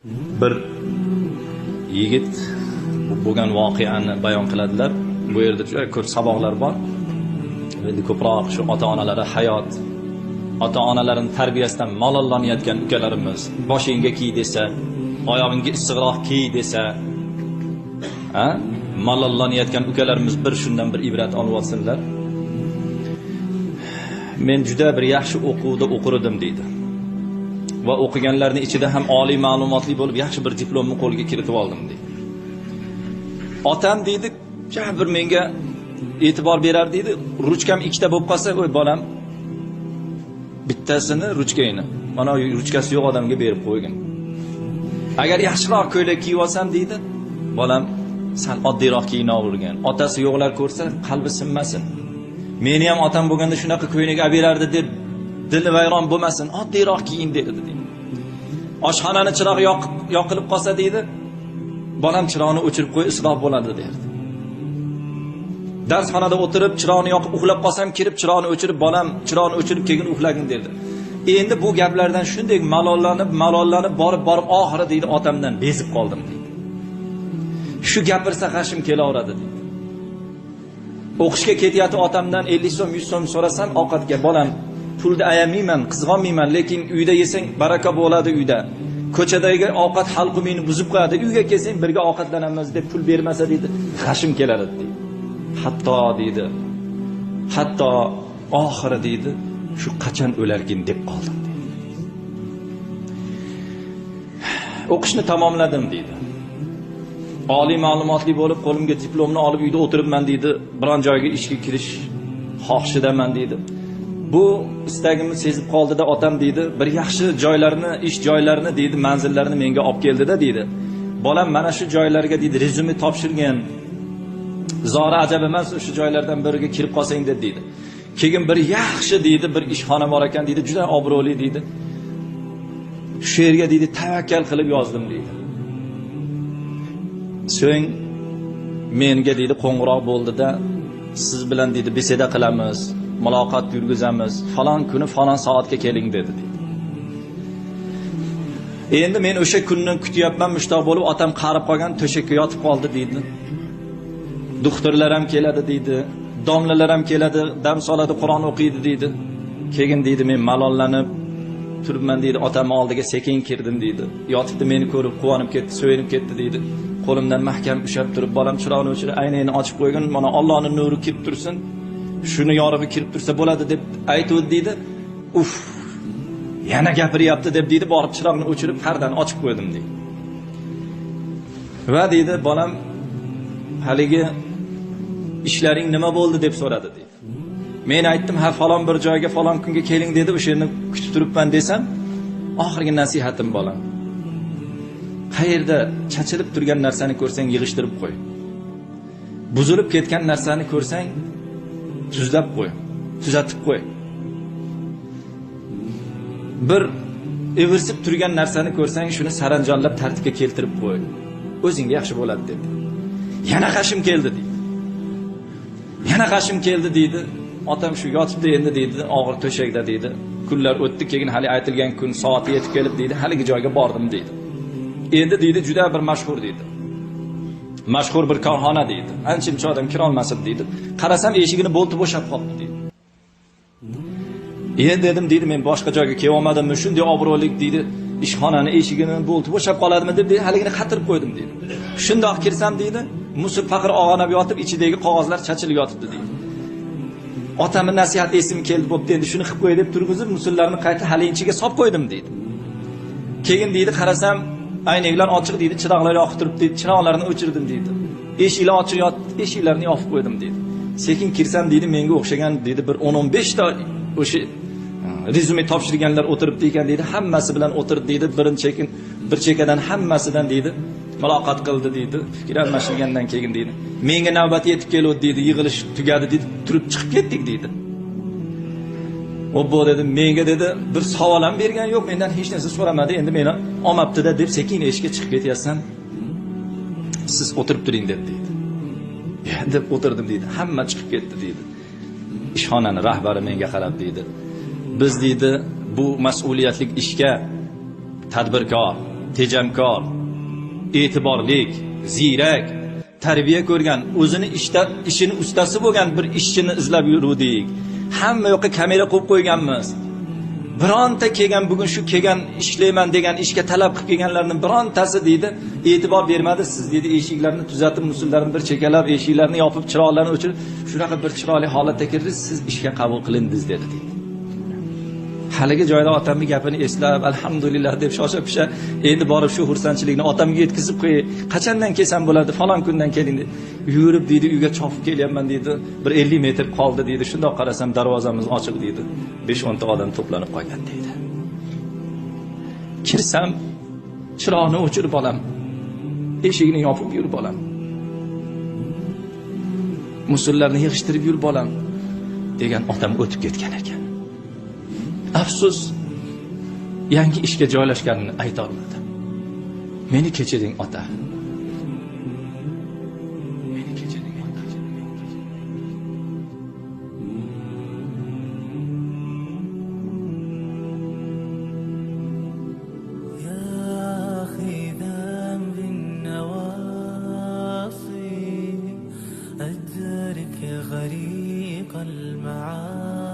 Bir yigit bo'lgan voqeani bayon qiladilar. Bu yerda juda ko'p saboqlar bor. Endi ko'proq shu ota-onalari hayot, ota-onalarining tarbiyasidan malollanayotgan ukalarimiz boshingga kiy desa, oyog'ingga issiqroq kiy desa, malollanayotgan ukalarimiz bir shundan bir ibrat olib olsinlar. Men juda bir yaxshi o'quvda o'qirdim deydi. Va o'qiganlarning ichida ham oliy ma'lumotli bo'lib, yaxshi bir diplomni qo'lga kiritib oldim deydi. Otam deydi, bir menga e'tibor berar deydi. Ruchkam ikkita bo'lib qolsa, "Voy bolam, bittasini ruchkangni, mana ruchkasi yo'q odamga berib qo'ygin. Agar yaxshiroq ko'ylak kiyib olsam deydi, bolam sal oddiyroq kiyinavergan. Otasi yo'qlar ko'rsa, qalbi sinmasin. Meni ham otam bo'lganda shunaqa ko'ylak olib berardi deb dili vayron bo'lmasin, oddiyroq kiyin dedi deydi. Oshxonani chiroq yoqilib qolsa deydi, bolam chiroqni o'chirib qo'y, isrof bo'ladi derdi. Darsxonada o'tirib chiroqni yoqib uxlab qolsam, kirib chiroqni o'chirib, bolam chiroqni o'chirib keyin uxlagin derdi. Endi bu gaplardan shunday malollanib borib oxiri deydi, otamdan bezib qoldim deydi. Shu gapirsa g'ashim kelaveradi deydi. O'qishga ketyapti otamdan 50 so'm, 100 so'm so'rasam ovqatga, bolam pulni ayamayman, qizg'onmayman, lekin uyda yesang baraka bo'ladi uyda. Ko'chadagi ovqat xalqimni buzib qo'yadi. Uyga kelsang birga ovqatlanamiz deb pul bermasa deydi, g'ashim keladi deydi. Hatto oxiri deydi, shu qachon o'larkin deb qoldim deydi. O'qishni tamomladim deydi. Oliy ma'lumotli bo'lib, qo'limga diplomni olib uyda o'tiribman deydi. Biron joyga ishga kirish xohishidaman deydi. Bu istagimni sezib qoldida otam deydi, bir yaxshi joylarni, ish joylarini deydi, manzillarini menga olib keldida deydi. Bolam mana shu joylarga deydi, rezyume topshirgan. Zora ajab emas, o'sha joylardan biriga kirib qolsang deb deydi. Keyin bir yaxshi deydi, bir ishxona bor ekan deydi, juda obro'li deydi. Shu yerga deydi, tavakkal qilib yozdim deydi. So'ng menga deydi qo'ng'iroq bo'ldida, siz bilan deydi beseda qilamiz, muloqot yurgizamiz, falon kuni falon soatga keling dedi deydi. Endi men o'sha kunni kutyapman, mushtoq bo'lib, otam qarib qolgan to'shakka yotib qoldi deydi. Doktorlar ham keladi deydi, domlalar ham keladi, dam soladi, Qur'on o'qiydi deydi. Keyin deydi, men malollanib turibman deydi, otamning oldiga sekin kirdim deydi. Yotibdi, meni ko'rib quvonib ketdi, so'yinib ketdi deydi. Qo'limdan mahkam ushlab turib, bolam chiroqni o'chirib, aynini ochib qo'ygan, mana Allohning nuri kirib tursin. Shuni yorug'i kirib tursa bo'ladi deb aytdi deydi. Uf, yana gapiryapti deb deydi, borib chiroqni o'chirib, pardani ochib qo'ydim deydi. Va deydi, bolam haligi ishlaring nima bo'ldi deb so'radi deydi. Men aytdim, ha falon bir joyga falon kunga keling dedi, o'sha yerni kutib turibman desam, oxirgi nasihatim bolam. Qayerda chachilib turgan narsani ko'rsang yig'ishtirib qo'y. Buzilib ketgan narsani ko'rsang tuzlab qo'y, tuzatib qo'y. Bir evirsib turgan narsani ko'rsang shuni saranjonlab tartibga keltirib qo'y. O'zingga yaxshi bo'ladi dedi. Yana g'ashim keldi deydi. Yana g'ashim keldi deydi. Otam shu yotibdi endi deydi, og'ir to'shakda deydi. Kunlar o'tdi, keyin hali aytilgan kun soati yetib kelib deydi, haligi joyga bordim deydi. Endi deydi juda bir mashhur deydi. Mashhur bir korxona deydi. Ancha odam kira olmasib deydi. Qarasam eshigini bo'lti bo'shab qolibdi deydi. Endi dedim deydi, men boshqa joyga kelib olmadimmi? Shunday obro'lik deydi, ishxonani eshigini bo'lti bo'shab qoladimi deb deydi, haligini qatirib qo'ydim deydi. Shundoq kirsam deydi, Musul faqir og'anab yotib, ichidagi qog'ozlar chachilib yotibdi deydi. Otamning nasihati esim keldi, bo'pti, endi shuni qilib qo'y deb turg'izib, musullarni qayta halinchiga solib qo'ydim deydi. Keyin deydi, qarasam aynaklar ochiq deydi, chiroqlar yoqib turibdi deydi, chiroqlarni o'chirdim deydi. Eshiklar ochiq yotdi, eshiklarni yopib qo'ydim deydi. Sekin kirsam deydi, menga o'xshagan deydi bir 10-15 ta o'sha rezyume topshirganlar o'tiribdi ekan deydi, hammasi bilan o'tirdi deydi, bir chekadan hammasidan deydi muloqot qildi deydi. Fikr almashilgandan keyin deydi, menga navbat yetib keldi deydi, yig'ilish tugadi deydi, turib chiqib ketdik deydi. Obbo dedi, menga dedi, bir savol ham bergan yo'q, mendan hech narsa so'ramadi, endi meni olmabdi-da deb sekin eshikka chiqib ketyapsan. Siz o'tirib turing dedi. Deb o'tirdim deydi. Hamma chiqib ketdi deydi. Ishxonaning rahbari menga qarab deydi, biz deydi, bu mas'uliyatli ishga tadbirkor, tejamkor, e'tiborlik, ziyrak, tarbiya ko'rgan, o'zini ishini ustasi bo'lgan bir ishchini izlab yuruvdik. Hamma yoqqa kamera qo'yib qo'yganmiz. Bironta kelgan, bugun shu kelgan ishlayman degan ishga talab qilib kelganlarning birontasi deydi, e'tibor bermadi. Siz deydi eshiklarni tuzatib, musullarni bir chekalab, eshiklarni yopib, chiroqlarni o'chirib, shunaqa bir chiroyli holatda kirdingiz, siz ishga qabul qilindingiz dedi deydi. Haligi joyda otamning gapini eslab, alhamdulillah deb shosha-pisha endi borib shu xursandchilikni otamga yetkazib qo'y. Qachondan kelsam bo'ladi? Falon kundan keling dedi. Yurib deydi, uyga chopib kelyapman deydi. Bir 50 metr qoldi deydi. Shundoq qarasam darvozamiz ochiq deydi. 5-10 ta odam to'planib qolgan deydi. Kirsam chiroqni o'chirib olam. Eshikni yopib yurib olam. Musullarni yig'ishtirib yurib olam degan otam o'tib ketgan ekan. Afsus, yangi ishga joylashganini ayta olmadi. Meni kechiring ota. Meni kechiring ota. يا خذا بالنواصي أدرك غريق المعاني